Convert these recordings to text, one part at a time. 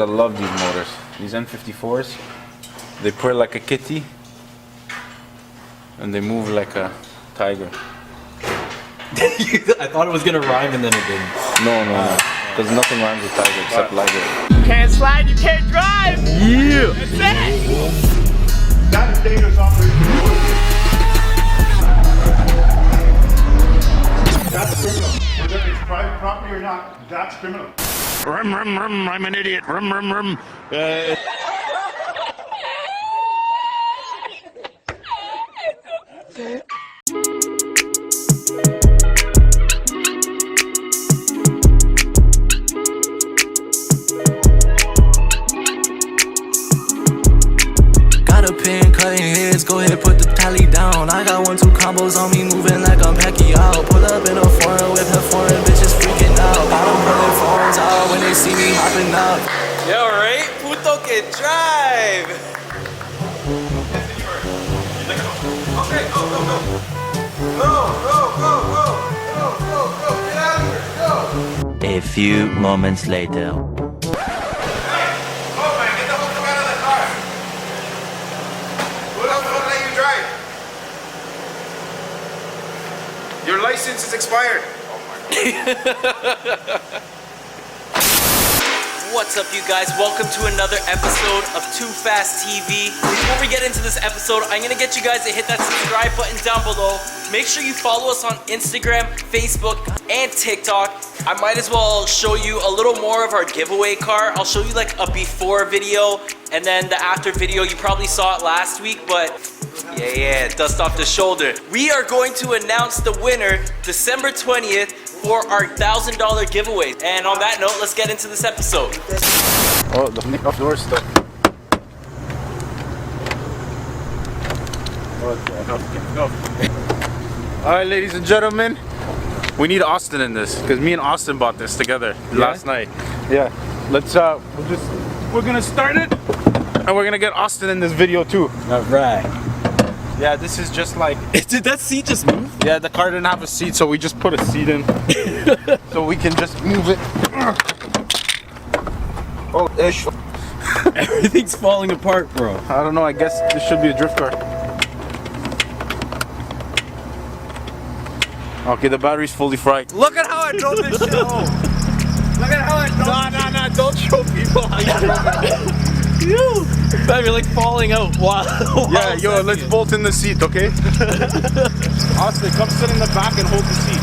I love these motors. These N54s, they purr like a kitty and they move like a tiger. I thought it was gonna rhyme and then it didn't. No. Because nothing rhymes with tiger except liger. You can't slide, you can't drive! Yeah! That's it! That's dangerous operation. That's criminal. Whether it's private property or not, that's criminal. Rum, rum, rum, I'm an idiot. Rum, rum, rum. Got a pen cutting heads, go ahead put the tally down. I got 1-2 combos on me moving like I'm Pacquiao. Pull up in a foreign with her foreign bitches freaking out. Got them pulling phones out when they see me hopping up. Yo, right? Puto can drive! Okay, go, go, go. Go, go, go, go. Go, go, go. Get out of here. Go. A few moments later. Your license is expired. What's up, you guys? Welcome to another episode of TooFast TV. Before we get into this episode, I'm gonna get you guys to hit that subscribe button down below. Make sure you follow us on Instagram, Facebook, and TikTok. I might as well show you a little more of our giveaway car. I'll show you like a before video and then the after video. You probably saw it last week, but yeah, dust off the shoulder. We are going to announce the winner December 20th for our $1,000 giveaway. And on that note, let's get into this episode. Oh, the door stuck. Alright, ladies and gentlemen, we need Austin in this because me and Austin bought this together last night. Yeah, let's we're gonna start it and we're gonna get Austin in this video too. Alright. Yeah, this is just like, Did that seat just move? yeah, the car didn't have a seat, so we just put a seat in so we can just move it. Oh, ish. Everything's falling apart, bro. I don't know, I guess this should be a drift car. Okay, the battery's fully fried. Look at how I drove this shit home. Look at how I drove. Nah, don't show people how you drove it. You're like falling out while Yeah, yo, let's bolt in the seat, okay? Austin, come sit in the back and hold the seat.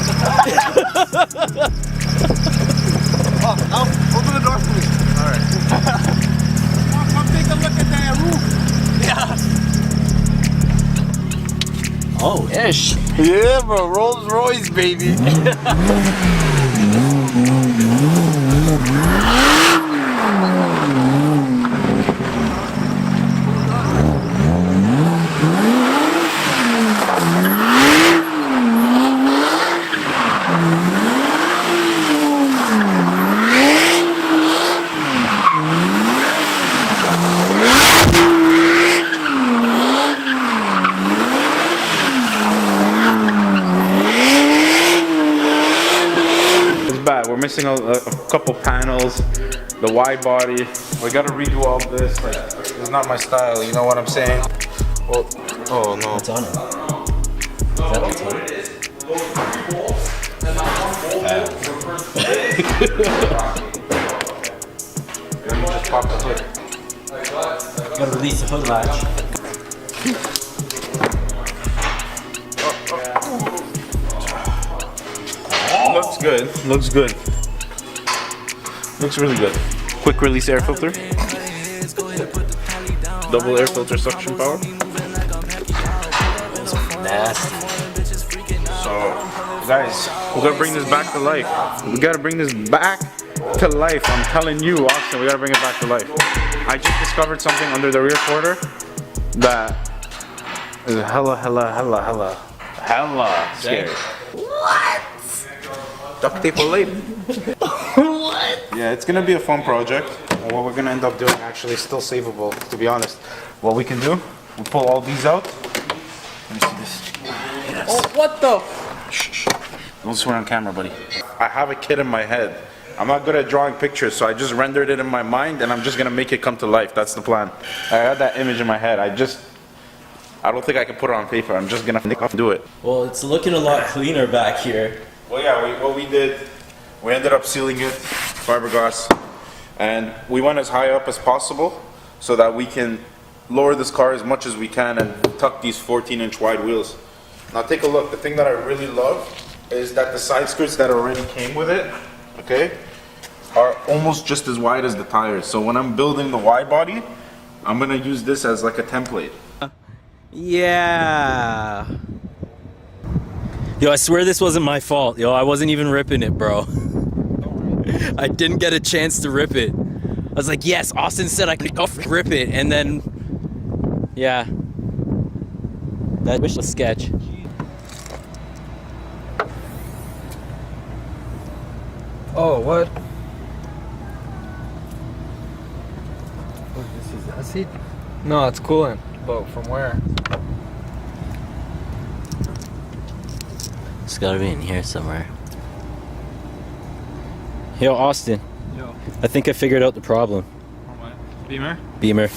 Open the door for me. Alright. Come take a look at that roof. Oh, ish. Yeah, bro, Rolls Royce, baby. We're missing a couple panels, the wide body. We gotta redo all this. Like, it's not my style, you know what I'm saying? Oh no. What's on it? Is that the Let me just pop the hood. Gotta release the hood latch. Looks good. Looks good. Looks really good. Quick release air filter. Double air filter suction power. Nasty. So, guys, we gotta bring this back to life. We gotta bring this back to life. I'm telling you, Austin, we gotta bring it back to life. I just discovered something under the rear quarter that is hella scary. What? Duct tape or later. What? Yeah, it's gonna be a fun project. And what we're gonna end up doing actually is still savable, to be honest. What we can do, we pull all these out. Let me see this. Yes. Oh, what the? Shh. Don't swear on camera, buddy. I have a kid in my head I'm not good at drawing pictures, so I just rendered it in my mind, and I'm just gonna make it come to life. That's the plan. I had that image in my head. I don't think I can put it on paper. I'm just gonna do it. Well, it's looking a lot cleaner back here. Well, yeah, what we did, we ended up sealing it, fiberglass, and we went as high up as possible so that we can lower this car as much as we can and tuck these 14-inch wide wheels. Now take a look. The thing that I really love is that the side skirts that already came with it, okay, are almost just as wide as the tires. So when I'm building the wide body, I'm gonna use this as like a template. Yeah. Yo, I swear this wasn't my fault. Yo, I wasn't even ripping it, bro. I didn't get a chance to rip it. I was like, yes, Austin said I could rip it, and then, yeah. That was a sketch. Oh, what? Oh, this is acid? No, it's coolant. But from where? It's gotta be in here somewhere. Yo, Austin. Yo. I think I figured out the problem. What? Beamer? Beamer.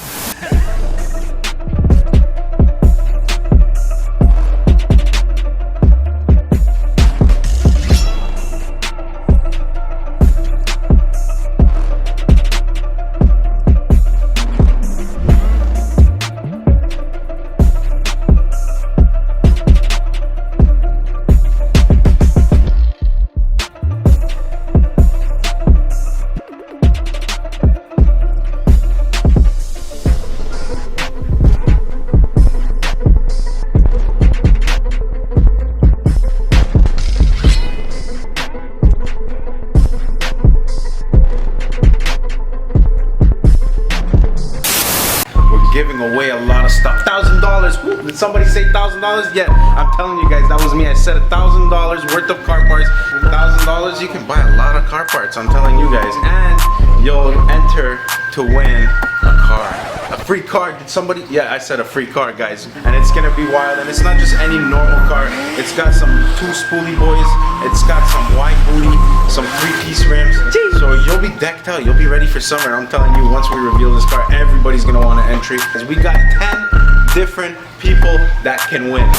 Giving away a lot of stuff. $1,000. Did somebody say $1,000? Yeah, I'm telling you guys, that was me. I said $1,000 worth of car parts. $1,000, you can buy a lot of car parts. I'm telling you guys, and you'll enter to win a car, a free car. Did somebody? Yeah, I said a free car, guys, and it's gonna be wild. And it's not just any normal car. It's got some 2 spoolie boys. It's got some wide booty, some 3-piece rims. So you'll be decked out. You'll be ready for summer. I'm telling you, once we reveal this car, everybody's gonna want an entry. Because we got 10 different people that can win.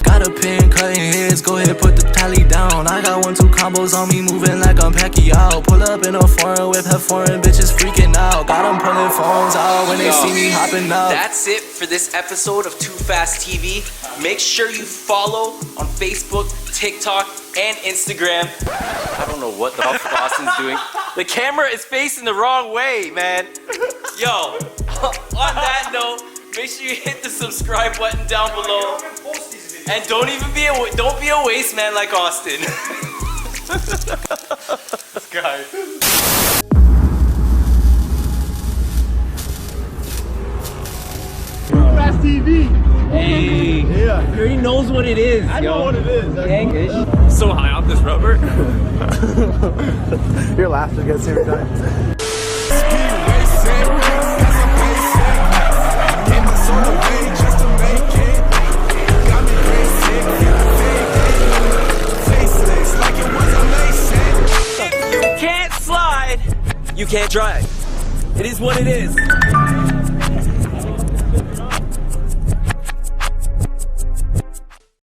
Got a pin cutting heads, go ahead put the tally down. I got 1-2 combos on me moving like I'm Pacquiao. Pull up in a foreign whip, have foreign bitches freaking out. Got them pulling phones out when they see me hopping up. That's it for this episode of TooFast TV. Make sure you follow on Facebook, TikTok, and Instagram. I don't know what the fuck Austin's doing. The camera is facing the wrong way, man. Yo, on that note, make sure you hit the subscribe button down below. And don't be a waste man like Austin. This guy. TooFast TV. Hey, Yeah. he already knows what it is. I know what it is. English. So high off this rubber. Your laughter gets every time. If you can't slide, you can't drive. It is what it is.